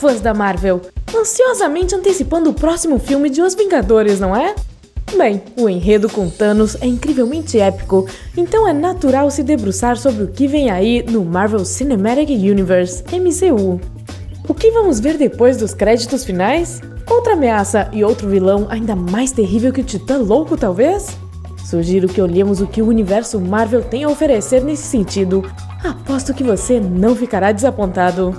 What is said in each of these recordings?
fãs da Marvel, ansiosamente antecipando o próximo filme de Os Vingadores, não é? Bem, o enredo com Thanos é incrivelmente épico, então é natural se debruçar sobre o que vem aí no Marvel Cinematic Universe, MCU. O que vamos ver depois dos créditos finais? Outra ameaça e outro vilão ainda mais terrível que o Titã Louco, talvez? Sugiro que olhemos o que o universo Marvel tem a oferecer nesse sentido. Aposto que você não ficará desapontado.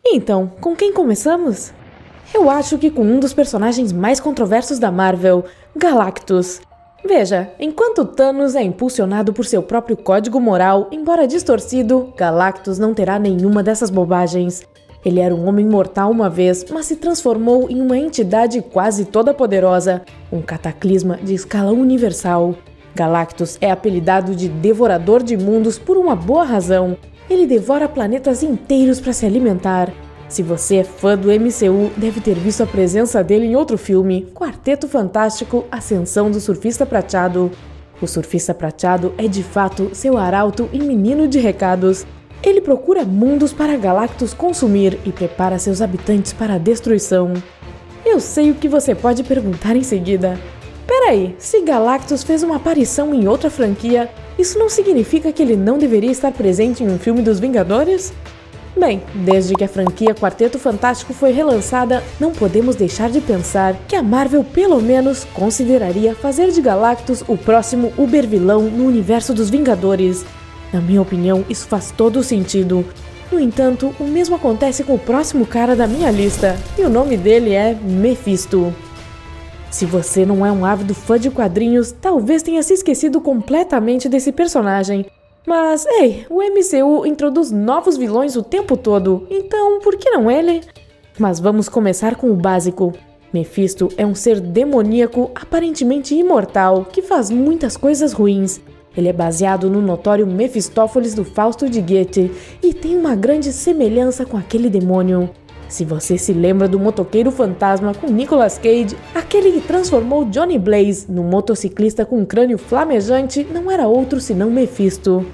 Então, com quem começamos? Eu acho que com um dos personagens mais controversos da Marvel, Galactus. Veja, enquanto Thanos é impulsionado por seu próprio código moral, embora distorcido, Galactus não terá nenhuma dessas bobagens. Ele era um homem mortal uma vez, mas se transformou em uma entidade quase toda poderosa, um cataclisma de escala universal. Galactus é apelidado de Devorador de Mundos por uma boa razão. Ele devora planetas inteiros para se alimentar. Se você é fã do MCU, deve ter visto a presença dele em outro filme, Quarteto Fantástico, Ascensão do Surfista Prateado. O Surfista Prateado é de fato seu arauto e menino de recados. Ele procura mundos para Galactus consumir e prepara seus habitantes para a destruição. Eu sei o que você pode perguntar em seguida. Peraí, se Galactus fez uma aparição em outra franquia, isso não significa que ele não deveria estar presente em um filme dos Vingadores? Bem, desde que a franquia Quarteto Fantástico foi relançada, não podemos deixar de pensar que a Marvel pelo menos consideraria fazer de Galactus o próximo uber-vilão no universo dos Vingadores. Na minha opinião, isso faz todo o sentido. No entanto, o mesmo acontece com o próximo cara da minha lista, e o nome dele é Mephisto. Se você não é um ávido fã de quadrinhos, talvez tenha se esquecido completamente desse personagem. Mas, ei, o MCU introduz novos vilões o tempo todo, então por que não ele? Mas vamos começar com o básico. Mephisto é um ser demoníaco, aparentemente imortal, que faz muitas coisas ruins. Ele é baseado no notório Mefistófeles do Fausto de Goethe e tem uma grande semelhança com aquele demônio. Se você se lembra do Motoqueiro Fantasma com Nicolas Cage, aquele que transformou Johnny Blaze num motociclista com um crânio flamejante não era outro senão Mephisto.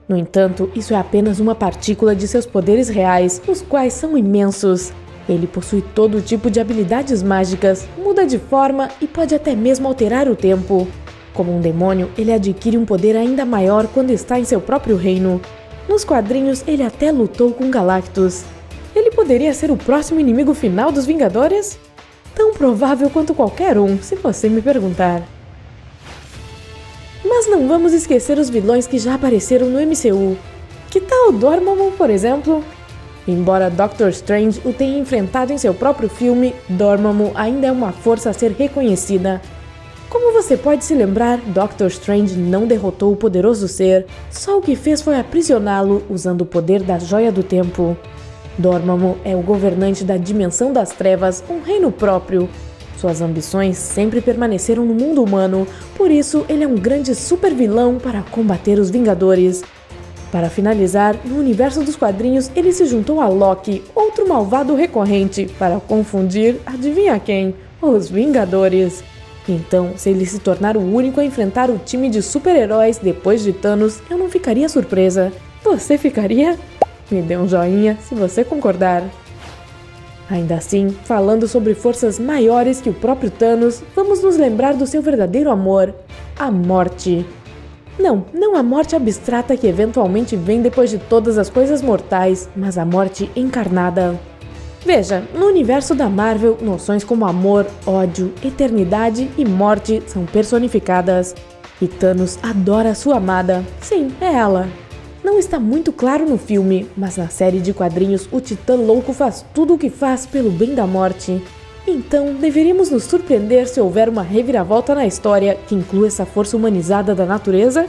No entanto, isso é apenas uma partícula de seus poderes reais, os quais são imensos. Ele possui todo tipo de habilidades mágicas, muda de forma e pode até mesmo alterar o tempo. Como um demônio, ele adquire um poder ainda maior quando está em seu próprio reino. Nos quadrinhos, ele até lutou com Galactus. Ele poderia ser o próximo inimigo final dos Vingadores? Tão provável quanto qualquer um, se você me perguntar. Mas não vamos esquecer os vilões que já apareceram no MCU. Que tal Dormammu, por exemplo? Embora Doctor Strange o tenha enfrentado em seu próprio filme, Dormammu ainda é uma força a ser reconhecida. Como você pode se lembrar, Doctor Strange não derrotou o poderoso ser, só o que fez foi aprisioná-lo usando o poder da Joia do Tempo. Dormammu é o governante da Dimensão das Trevas, um reino próprio. Suas ambições sempre permaneceram no mundo humano, por isso ele é um grande super-vilão para combater os Vingadores. Para finalizar, no universo dos quadrinhos ele se juntou a Loki, outro malvado recorrente, para confundir, adivinha quem? Os Vingadores. Então, se ele se tornar o único a enfrentar o time de super-heróis depois de Thanos, eu não ficaria surpresa. Você ficaria? Me dê um joinha se você concordar. Ainda assim, falando sobre forças maiores que o próprio Thanos, vamos nos lembrar do seu verdadeiro amor, a morte. Não a morte abstrata que eventualmente vem depois de todas as coisas mortais, mas a morte encarnada. Veja, no universo da Marvel, noções como amor, ódio, eternidade e morte são personificadas. E Thanos adora sua amada. Sim, é ela. Não está muito claro no filme, mas na série de quadrinhos o Titã Louco faz tudo o que faz pelo bem da morte. Então, deveríamos nos surpreender se houver uma reviravolta na história que inclua essa força humanizada da natureza?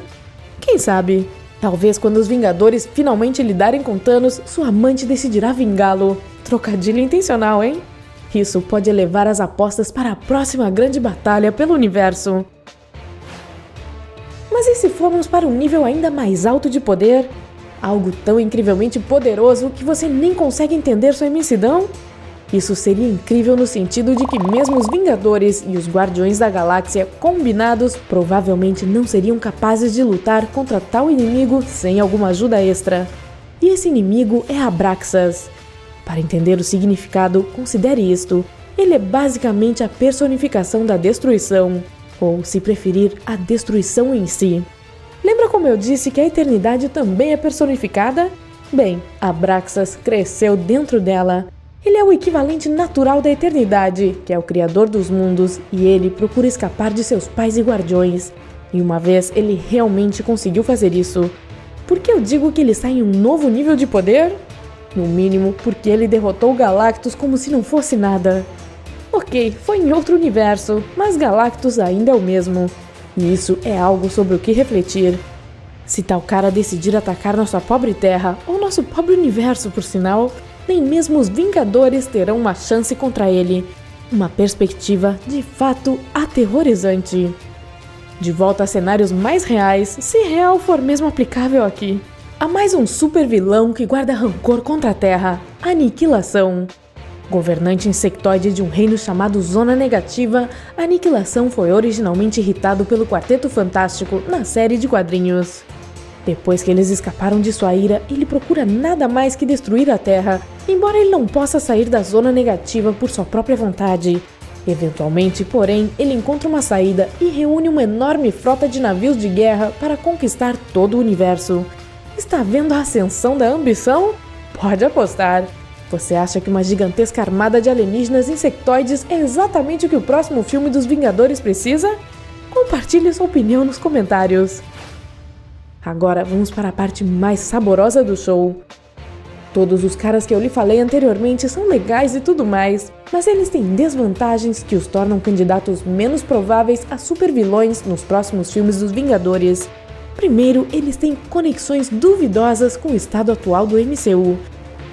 Quem sabe? Talvez quando os Vingadores finalmente lidarem com Thanos, sua amante decidirá vingá-lo. Trocadilho intencional, hein? Isso pode elevar as apostas para a próxima grande batalha pelo universo. Mas e se formos para um nível ainda mais alto de poder? Algo tão incrivelmente poderoso que você nem consegue entender sua imensidão? Isso seria incrível no sentido de que mesmo os Vingadores e os Guardiões da Galáxia combinados provavelmente não seriam capazes de lutar contra tal inimigo sem alguma ajuda extra. E esse inimigo é Abraxas. Para entender o significado, considere isto. Ele é basicamente a personificação da destruição, ou, se preferir, a destruição em si. Lembra como eu disse que a eternidade também é personificada? Bem, Abraxas cresceu dentro dela. Ele é o equivalente natural da eternidade, que é o criador dos mundos, e ele procura escapar de seus pais e guardiões. E uma vez ele realmente conseguiu fazer isso. Por que eu digo que ele está em um novo nível de poder? No mínimo, porque ele derrotou Galactus como se não fosse nada. Ok, foi em outro universo, mas Galactus ainda é o mesmo. E isso é algo sobre o que refletir. Se tal cara decidir atacar nossa pobre Terra, ou nosso pobre universo por sinal, nem mesmo os Vingadores terão uma chance contra ele. Uma perspectiva de fato aterrorizante. De volta a cenários mais reais, se real for mesmo aplicável aqui. Há mais um super vilão que guarda rancor contra a Terra, Aniquilação. Governante insectoide de um reino chamado Zona Negativa, Aniquilação foi originalmente irritado pelo Quarteto Fantástico na série de quadrinhos. Depois que eles escaparam de sua ira, ele procura nada mais que destruir a Terra, embora ele não possa sair da Zona Negativa por sua própria vontade. Eventualmente, porém, ele encontra uma saída e reúne uma enorme frota de navios de guerra para conquistar todo o universo. Está vendo a ascensão da ambição? Pode apostar! Você acha que uma gigantesca armada de alienígenas insectoides é exatamente o que o próximo filme dos Vingadores precisa? Compartilhe sua opinião nos comentários. Agora vamos para a parte mais saborosa do show. Todos os caras que eu lhe falei anteriormente são legais e tudo mais, mas eles têm desvantagens que os tornam candidatos menos prováveis a supervilões nos próximos filmes dos Vingadores. Primeiro, eles têm conexões duvidosas com o estado atual do MCU.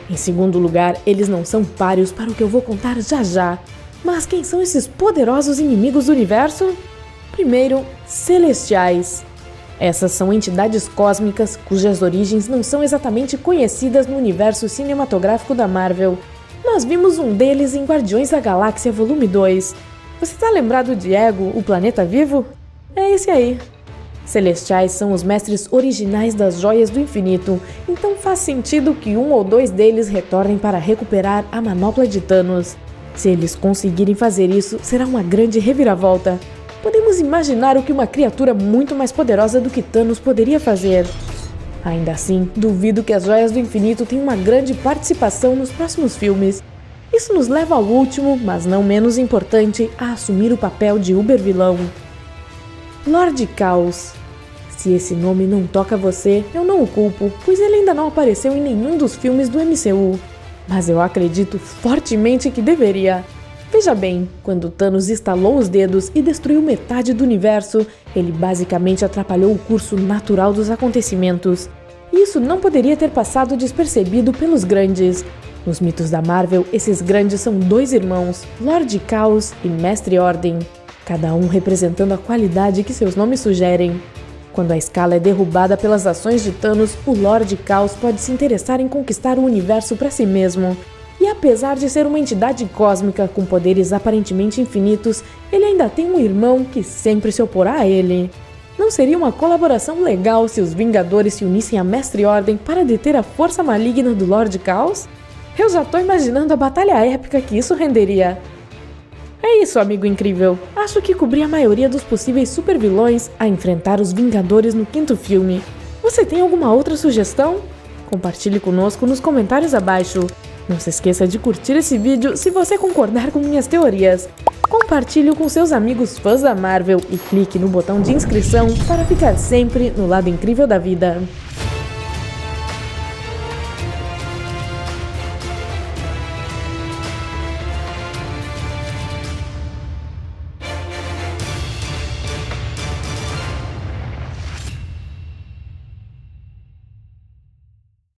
Em segundo lugar, eles não são páreos para o que eu vou contar já já. Mas quem são esses poderosos inimigos do universo? Primeiro, Celestiais. Essas são entidades cósmicas cujas origens não são exatamente conhecidas no universo cinematográfico da Marvel. Nós vimos um deles em Guardiões da Galáxia Volume 2. Você tá lembrado de Ego, o planeta vivo? É esse aí. Celestiais são os mestres originais das Joias do Infinito, então faz sentido que um ou dois deles retornem para recuperar a manopla de Thanos. Se eles conseguirem fazer isso, será uma grande reviravolta. Podemos imaginar o que uma criatura muito mais poderosa do que Thanos poderia fazer. Ainda assim, duvido que as Joias do Infinito tenham uma grande participação nos próximos filmes. Isso nos leva ao último, mas não menos importante, a assumir o papel de uber-vilão. Lorde Caos. Se esse nome não toca você, eu não o culpo, pois ele ainda não apareceu em nenhum dos filmes do MCU. Mas eu acredito fortemente que deveria. Veja bem, quando Thanos estalou os dedos e destruiu metade do universo, ele basicamente atrapalhou o curso natural dos acontecimentos. E isso não poderia ter passado despercebido pelos grandes. Nos mitos da Marvel, esses grandes são dois irmãos, Lorde Caos e Mestre Ordem, cada um representando a qualidade que seus nomes sugerem. Quando a escala é derrubada pelas ações de Thanos, o Lorde Caos pode se interessar em conquistar o universo para si mesmo. E apesar de ser uma entidade cósmica com poderes aparentemente infinitos, ele ainda tem um irmão que sempre se oporá a ele. Não seria uma colaboração legal se os Vingadores se unissem a Mestre Ordem para deter a força maligna do Lorde Caos? Eu já tô imaginando a batalha épica que isso renderia. É isso, amigo incrível. Acho que cobri a maioria dos possíveis supervilões a enfrentar os Vingadores no quinto filme. Você tem alguma outra sugestão? Compartilhe conosco nos comentários abaixo. Não se esqueça de curtir esse vídeo se você concordar com minhas teorias. Compartilhe com seus amigos fãs da Marvel e clique no botão de inscrição para ficar sempre no lado incrível da vida.